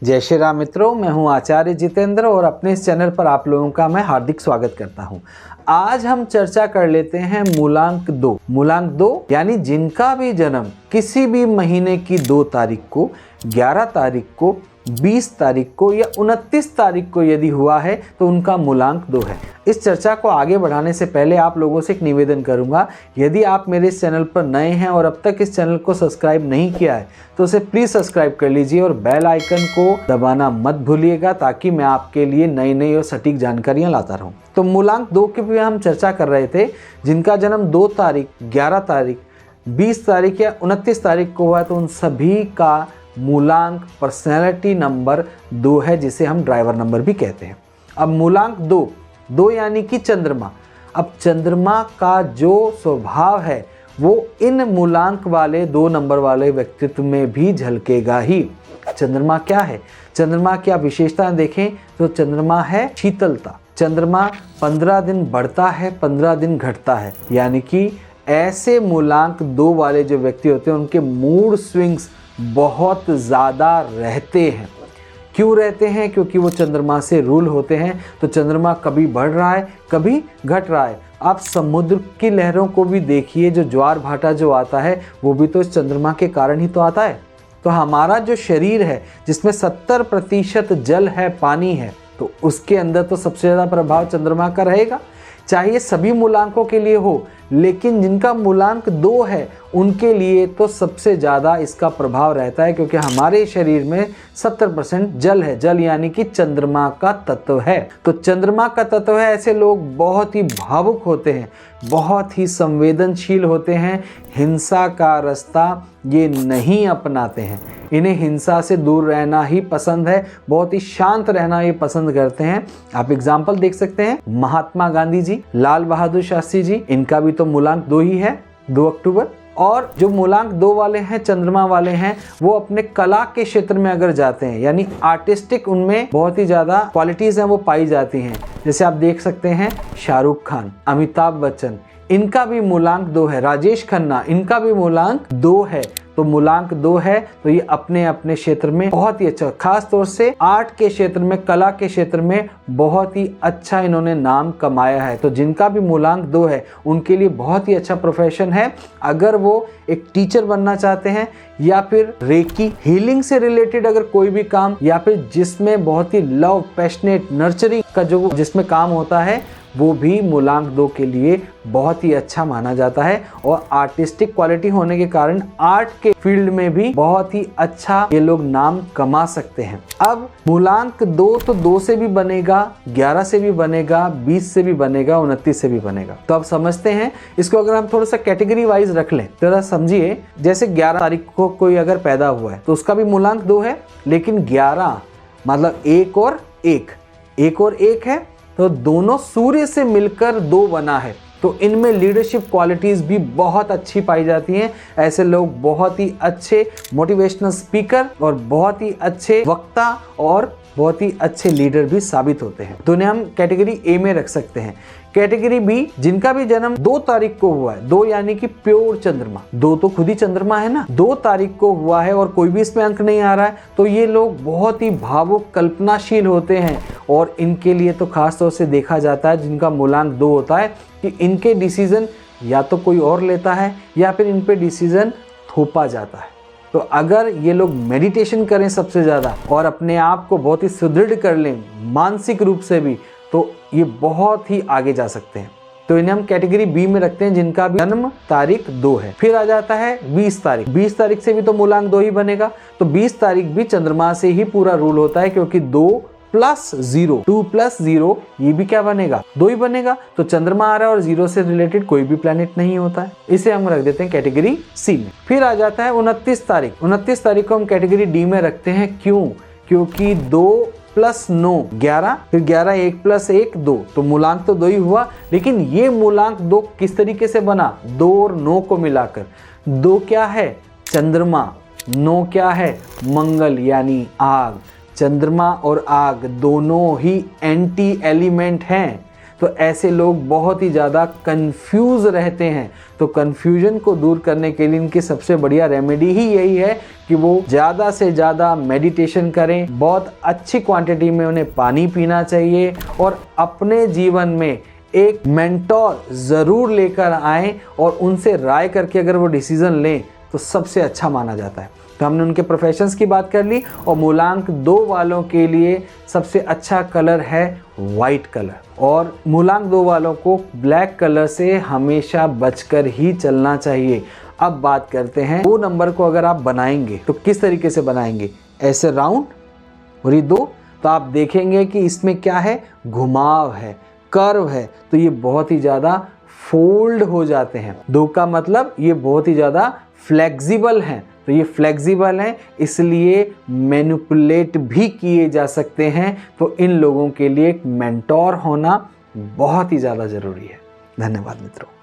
जय श्री राम मित्रों, मैं हूं आचार्य जितेंद्र और अपने इस चैनल पर आप लोगों का मैं हार्दिक स्वागत करता हूं। आज हम चर्चा कर लेते हैं मूलांक 2। मूलांक 2 यानी जिनका भी जन्म किसी भी महीने की 2 तारीख को, 11 तारीख को, 20 तारीख को या 29 तारीख को यदि हुआ है तो उनका मूलांक 2 है। इस चर्चा को आगे बढ़ाने से पहले आप लोगों से एक निवेदन करूंगा, यदि आप मेरे इस चैनल पर नए हैं और अब तक इस चैनल को सब्सक्राइब नहीं किया है तो उसे प्लीज़ सब्सक्राइब कर लीजिए और बेल आइकन को दबाना मत भूलिएगा, ताकि मैं आपके लिए नई नई और सटीक जानकारियाँ लाता रहूँ। तो मूलांक 2 की भी हम चर्चा कर रहे थे। जिनका जन्म 2 तारीख, 11 तारीख, 20 तारीख या 29 तारीख को हुआ तो उन सभी का मूलांक पर्सनैलिटी नंबर 2 है, जिसे हम ड्राइवर नंबर भी कहते हैं। अब मूलांक 2 यानी कि चंद्रमा। अब चंद्रमा का जो स्वभाव है वो इन मूलांक वाले 2 नंबर वाले व्यक्तित्व में भी झलकेगा ही। चंद्रमा क्या है? चंद्रमा की आप विशेषताएं देखें तो चंद्रमा है शीतलता। चंद्रमा 15 दिन बढ़ता है, 15 दिन घटता है, यानी कि ऐसे मूलांक 2 वाले जो व्यक्ति होते हैं उनके मूड स्विंग्स बहुत ज़्यादा रहते हैं। क्यों रहते हैं? क्योंकि वो चंद्रमा से रूल होते हैं। तो चंद्रमा कभी बढ़ रहा है, कभी घट रहा है। आप समुद्र की लहरों को भी देखिए, जो ज्वार भाटा जो आता है वो भी तो इस चंद्रमा के कारण ही तो आता है। तो हमारा जो शरीर है जिसमें 70% जल है, पानी है, तो उसके अंदर तो सबसे ज़्यादा प्रभाव चंद्रमा का रहेगा, चाहे सभी मूलांकों के लिए हो, लेकिन जिनका मूलांक 2 है उनके लिए तो सबसे ज़्यादा इसका प्रभाव रहता है, क्योंकि हमारे शरीर में 70% जल है। जल यानी कि चंद्रमा का तत्व है। तो चंद्रमा का तत्व है, ऐसे लोग बहुत ही भावुक होते हैं, बहुत ही संवेदनशील होते हैं, हिंसा का रास्ता ये नहीं अपनाते हैं। इन्हें हिंसा से दूर रहना ही पसंद है, बहुत ही शांत रहना ये पसंद करते हैं। आप एग्जाम्पल देख सकते हैं, महात्मा गांधी जी, लाल बहादुर शास्त्री जी, इनका भी तो मूलांक 2 ही है, 2 अक्टूबर। और जो मूलांक 2 वाले हैं, चंद्रमा वाले हैं, वो अपने कला के क्षेत्र में अगर जाते हैं, यानी आर्टिस्टिक उनमें बहुत ही ज़्यादा क्वालिटीज़ हैं वो पाई जाती हैं। जैसे आप देख सकते हैं शाहरुख खान, अमिताभ बच्चन, इनका भी मूलांक 2 है। राजेश खन्ना, इनका भी मूलांक 2 है। तो मूलांक 2 है तो ये अपने अपने क्षेत्र में बहुत ही अच्छा, खास तौर से आर्ट के क्षेत्र में, कला के क्षेत्र में बहुत ही अच्छा इन्होंने नाम कमाया है। तो जिनका भी मूलांक 2 है उनके लिए बहुत ही अच्छा प्रोफेशन है। अगर वो एक टीचर बनना चाहते हैं या फिर रेकी हीलिंग से रिलेटेड अगर कोई भी काम, या फिर जिसमें बहुत ही लव, पैशनेट, नर्चरिंग का जो जिसमें काम होता है, वो भी मूलांक 2 के लिए बहुत ही अच्छा माना जाता है। और आर्टिस्टिक क्वालिटी होने के कारण आर्ट के फील्ड में भी बहुत ही अच्छा ये लोग नाम कमा सकते हैं। अब मूलांक 2 तो 2 से भी बनेगा, 11 से भी बनेगा, 20 से भी बनेगा, 29 से भी बनेगा। तो अब समझते हैं इसको। अगर हम थोड़ा सा कैटेगरी वाइज रख लें, जरा समझिए। जैसे 11 तारीख को कोई अगर पैदा हुआ है तो उसका भी मूलांक 2 है, लेकिन 11 मतलब 1 और 1 है, तो दोनों सूर्य से मिलकर 2 बना है। तो इनमें लीडरशिप क्वालिटीज़ भी बहुत अच्छी पाई जाती हैं। ऐसे लोग बहुत ही अच्छे मोटिवेशनल स्पीकर और बहुत ही अच्छे वक्ता और बहुत ही अच्छे लीडर भी साबित होते हैं। तो इन्हें हम कैटेगरी ए में रख सकते हैं। कैटेगरी बी, जिनका भी जन्म 2 तारीख को हुआ है, 2 यानी कि प्योर चंद्रमा, 2 तो खुद ही चंद्रमा है ना, 2 तारीख को हुआ है और कोई भी इसमें अंक नहीं आ रहा है, तो ये लोग बहुत ही भावुक, कल्पनाशील होते हैं। और इनके लिए तो खास तौर से देखा जाता है, जिनका मूलांक 2 होता है, कि इनके डिसीजन या तो कोई और लेता है या फिर इन पे डिसीजन थोपा जाता है। तो अगर ये लोग मेडिटेशन करें सबसे ज़्यादा और अपने आप को बहुत ही सुदृढ़ कर लें मानसिक रूप से भी, तो ये बहुत ही आगे जा सकते हैं। तो इन्हें हम कैटेगरी बी में रखते हैं, जिनका भी जन्म तारीख 2 है। फिर आ जाता है 20 तारीख। 20 तारीख से भी तो मूलांक 2 ही बनेगा। तो 20 तारीख भी चंद्रमा से ही पूरा रूल होता है, क्योंकि 2 + 0, 2 + 0, ये भी क्या बनेगा? 2 ही बनेगा। तो चंद्रमा आ रहा है और 0 से रिलेटेड कोई भी प्लेनेट नहीं होता है। इसे हम रख देते हैं कैटेगरी सी में। फिर आ जाता है 29 तारीख। 29 तारीख को हम कैटेगरी डी में रखते हैं। क्यों? क्योंकि 2 + 9, 11, फिर 11, 1 + 1, 2, तो मूलांक तो 2 ही हुआ। लेकिन ये मूलांक 2 किस तरीके से बना? 2 और 9 को मिलाकर। 2 क्या है? चंद्रमा। 9 क्या है? मंगल यानी आग। चंद्रमा और आग दोनों ही एंटी एलिमेंट हैं। तो ऐसे लोग बहुत ही ज़्यादा कंफ्यूज रहते हैं। तो कंफ्यूजन को दूर करने के लिए इनकी सबसे बढ़िया रेमेडी ही यही है कि वो ज़्यादा से ज़्यादा मेडिटेशन करें, बहुत अच्छी क्वांटिटी में उन्हें पानी पीना चाहिए और अपने जीवन में एक मेंटोर ज़रूर लेकर आएँ और उनसे राय करके अगर वो डिसीज़न लें तो सबसे अच्छा माना जाता है। तो हमने उनके प्रोफेशंस की बात कर ली और मूलांक 2 वालों के लिए सबसे अच्छा कलर है वाइट कलर, और मूलांक 2 वालों को ब्लैक कलर से हमेशा बचकर ही चलना चाहिए। अब बात करते हैं 2 नंबर को अगर आप बनाएंगे तो किस तरीके से बनाएंगे। ऐसे राउंड और ये 2, तो आप देखेंगे कि इसमें क्या है, घुमाव है, कर्व है, तो ये बहुत ही ज़्यादा फोल्ड हो जाते हैं। 2 का मतलब ये बहुत ही ज़्यादा फ्लेक्सिबल हैं, तो ये फ्लेक्सिबल हैं इसलिए मैनिपुलेट भी किए जा सकते हैं। तो इन लोगों के लिए एक मेंटोर होना बहुत ही ज़्यादा ज़रूरी है। धन्यवाद मित्रों।